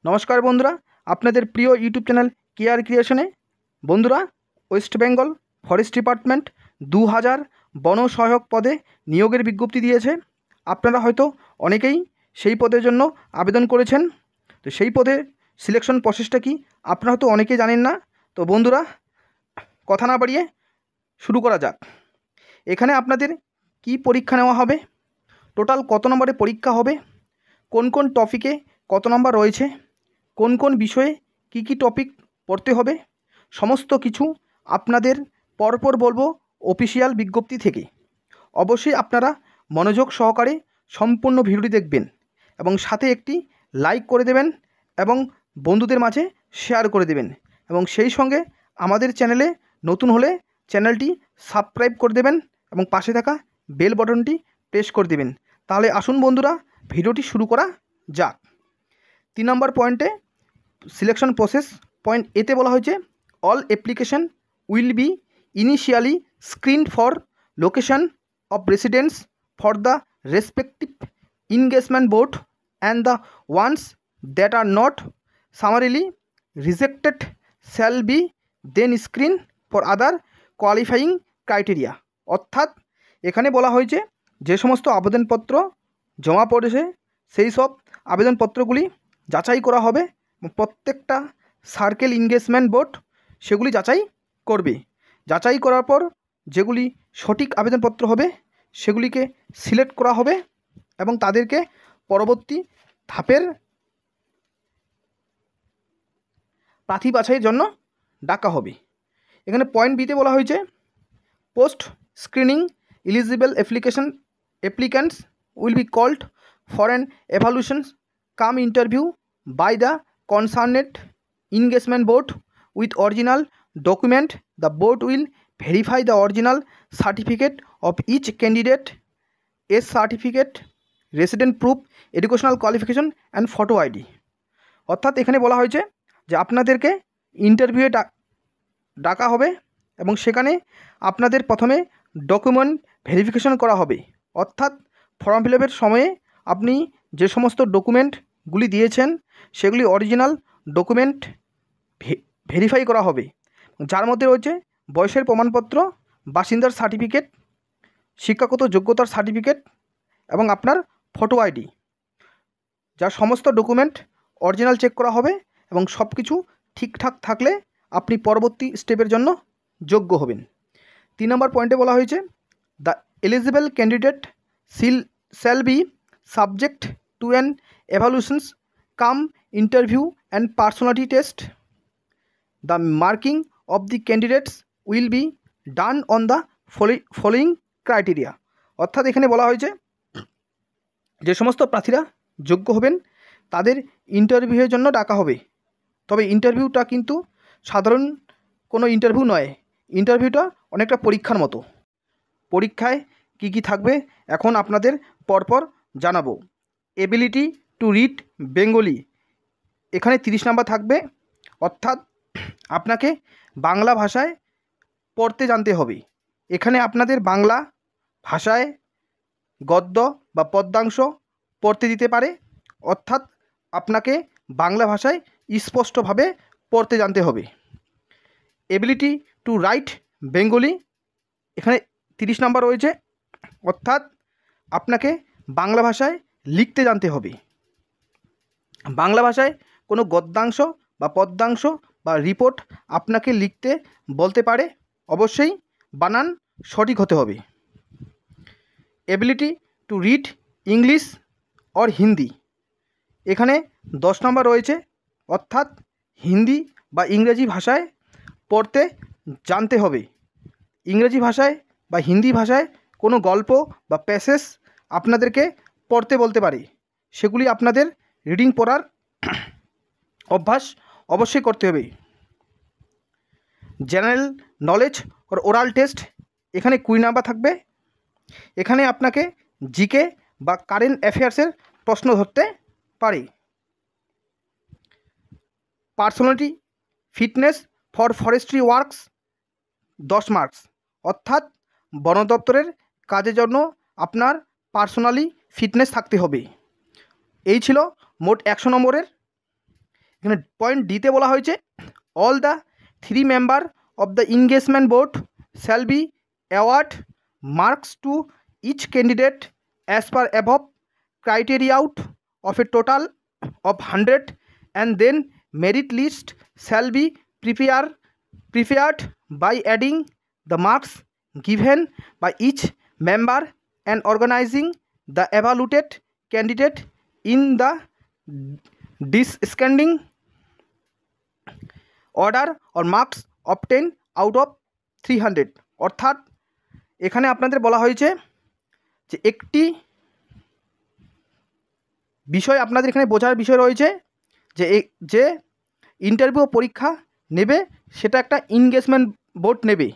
নমস্কার বন্ধুরা, আপনাদের প্রিয় ইউটিউব চ্যানেল কেআর ক্রিয়েশনে। বন্ধুরা, ওয়েস্ট বেঙ্গল ফরেস্ট ডিপার্টমেন্ট 2000 বন সহায়ক পদে নিয়োগের বিজ্ঞপ্তি দিয়েছে। আপনারা হয়তো অনেকেই সেই পদের জন্য আবেদন করেছেন। তো সেই পদে সিলেকশন প্রসেসটা কি আপনারা হয়তো অনেকেই জানেন না। তো বন্ধুরা, কথা না বাড়িয়ে শুরু করা যাক। এখানে আপনাদের কি পরীক্ষা নেওয়া হবে, টোটাল কত নম্বরে পরীক্ষা হবে, কোন কোন টপিকে কত নম্বর রয়েছে, কোন কোন বিষয়ে কি কি টপিক পড়তে হবে, সমস্ত কিছু আপনাদের পরপর বলবো অফিসিয়াল বিজ্ঞপ্তি থেকে। অবশ্যই আপনারা মনোযোগ সহকারে সম্পূর্ণ ভিডিওটি দেখবেন এবং সাথে একটি লাইক করে দেবেন এবং বন্ধুদের মাঝে শেয়ার করে দেবেন এবং সেই সঙ্গে আমাদের চ্যানেলে নতুন হলে চ্যানেলটি সাবস্ক্রাইব করে দেবেন এবং পাশে থাকা বেল বাটনটি প্রেস করে দেবেন। তাহলে আসুন বন্ধুরা, ভিডিওটি শুরু করা যাক। 3 নম্বর পয়েন্টে সিলেকশন প্রসেস পয়েন্ট এতে বলা হয়েছে, all application will be initially screened for location of residence for the respective engagement board and the ones that are not summarily rejected shall be then screened for other qualifying criteria। অর্থাৎ এখানে বলা হয়েছে যে সমস্ত আবেদনপত্র জমা পড়েছে সেই সব আবেদনপত্রগুলি যাচাই করা হবে। প্রত্যেকটা সার্কেল এনগেজমেন্ট বোর্ড সেগুলি যাচাই করবে। যাচাই করার পর যেগুলি সঠিক আবেদনপত্র হবে সেগুলিকে সিলেক্ট করা হবে এবং তাদেরকে পরবর্তী ধাপের প্রার্থী বাছাইয়ের জন্য ডাকা হবে। এখানে পয়েন্ট বিতে বলা হয়েছে, post screening eligible applicants will be called for an evaluation cum interview by the concerned engagement board with original document. The board will verify the original certificate of each candidate, a certificate, resident proof, educational qualification and photo ID। অর্থাৎ এখানে বলা হয়েছে যে আপনাদেরকে ইন্টারভিউয়ে ডাকা হবে এবং সেখানে আপনাদের প্রথমে ডকুমেন্ট ভেরিফিকেশন করা হবে। অর্থাৎ ফর্ম ফিল আপের সময়ে আপনি যে সমস্ত ডকুমেন্টগুলি দিয়েছেন সেগুলি অরিজিনাল ডকুমেন্ট ভেরিফাই করা হবে, যার মধ্যে রয়েছে বয়সের প্রমাণপত্র, বাসিন্দার সার্টিফিকেট, শিক্ষাগত যোগ্যতার সার্টিফিকেট এবং আপনার ফটো আইডি। যার সমস্ত ডকুমেন্ট অরিজিনাল চেক করা হবে এবং সব কিছু ঠিকঠাক থাকলে আপনি পরবর্তী স্টেপের জন্য যোগ্য হবেন। 3 নম্বর পয়েন্টে বলা হয়েছে, the eligible candidate shall be subject to an evaluations cum interview and personality test. The marking of the candidates will be done on the following criteria। অর্থাৎ এখানে বলা হয়েছে যে সমস্ত প্রার্থীরা যোগ্য হবেন তাদের ইন্টারভিউয়ের জন্য ডাকা হবে। তবে ইন্টারভিউটা কিন্তু সাধারণ কোনো ইন্টারভিউ নয়, ইন্টারভিউটা অনেকটা পরীক্ষার মতো। পরীক্ষায় কি কি থাকবে এখন আপনাদের পরপর জানাবো। এবিলিটি টু রিড বেঙ্গলি, এখানে 30 নাম্বার থাকবে। অর্থাৎ আপনাকে বাংলা ভাষায় পড়তে জানতে হবে। এখানে আপনাদের বাংলা ভাষায় গদ্য বা পদ্যাংশ পড়তে দিতে পারে। অর্থাৎ আপনাকে বাংলা ভাষায় স্পষ্টভাবে পড়তে জানতে হবে। এবিলিটি টু রাইট বেঙ্গলি, এখানে 30 নাম্বার রয়েছে। অর্থাৎ আপনাকে বাংলা ভাষায় লিখতে জানতে হবে। বাংলা ভাষায় কোনো গদ্যাংশ বা পদ্যাংশ বা রিপোর্ট আপনাকে লিখতে বলতে পারে, অবশ্যই বানান সঠিক হতে হবে। Ability to read English or Hindi, এখানে 10 নম্বর রয়েছে। অর্থাৎ হিন্দি বা ইংরেজি ভাষায় পড়তে জানতে হবে। ইংরেজি ভাষায় বা হিন্দি ভাষায় কোনো গল্প বা প্যাসেজ আপনাদেরকে পড়তে বলতে পারে, সেগুলি আপনাদের রিডিং পড়ার অভ্যাস অবশ্যই করতে হবে। জেনারেল নলেজ আর ওরাল টেস্ট, এখানে 20 নাম্বার থাকবে। এখানে আপনাকে জিকে বা কারেন্ট অ্যাফেয়ার্সের প্রশ্ন ধরতে পারে। Personality fitness for forestry works 10 marks. অর্থাৎ বন দপ্তরের কাজের জন্য আপনার পার্সোনালি ফিটনেস থাকতে হবে। এই ছিল মোট 100 নম্বরের এখানে পয়েন্ট ডিতে বলা হয়েছে all the 3 member of the engagement board shall be award marks to each candidate as per above criteria out of a total of 100 and then merit list shall be prepared by adding the marks given by each member and organizing the evaluated candidate in the descending order or marks obtained out of 300 অর্থাৎ এখানে আপনাদের বলা হয়েছে যে একটি বিষয় আপনাদের এখানে বোঝার বিষয় রয়েছে যে ইন্টারভিউ পরীক্ষা নেবে সেটা একটা এনগেজমেন্ট বোর্ড নেবে।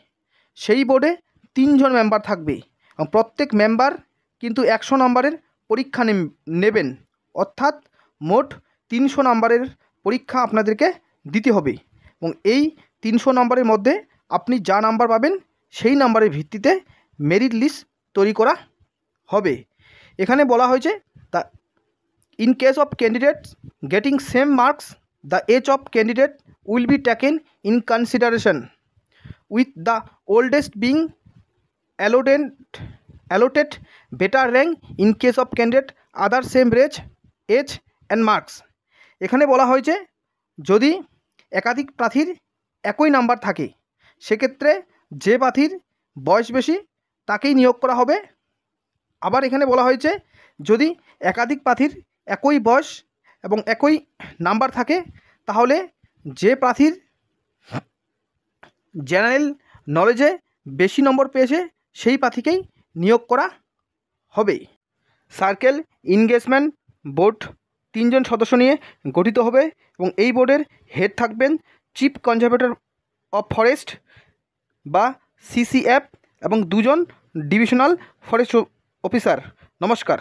সেই বোর্ডে 3 জন মেম্বার থাকবে এবং প্রত্যেক মেম্বার কিন্তু 100 নম্বরের পরীক্ষা নেবেন, অর্থাৎ মোট 300 নম্বরের পরীক্ষা আপনাদেরকে দিতে হবে এবং এই 300 নম্বরের মধ্যে আপনি যা নাম্বার পাবেন সেই নাম্বারের ভিত্তিতে মেরিট লিস্ট তৈরি করা হবে। এখানে বলা হয়েছে তা in case of candidates getting same marks, the age of candidate will be taken in consideration, with the oldest being allotted better rank in case of candidate other same age and marks. এখানে বলা হয়েছে যদি একাধিক প্রার্থীর একই number থাকে সেক্ষেত্রে যে প্রার্থীর বয়স বেশি তাকেই নিয়োগ করা হবে। আবার এখানে বলা হয়েছে যদি একাধিক প্রার্থীর একই বয়স এবং একই নাম্বার থাকে তাহলে যে প্রার্থীর জেনারেল নলেজে বেশি নম্বর পেয়েছে সেই প্রার্থীকেই নিয়োগ করা হবে। সার্কেল এনগেজমেন্ট বোর্ড 3 জন সদস্য নিয়ে গঠিত হবে এবং এই বোর্ডের হেড থাকবেন চিফ কনজারভেটর অফ ফরেস্ট বা CCF এবং 2 জন ডিভিশনাল ফরেস্ট অফিসার। নমস্কার।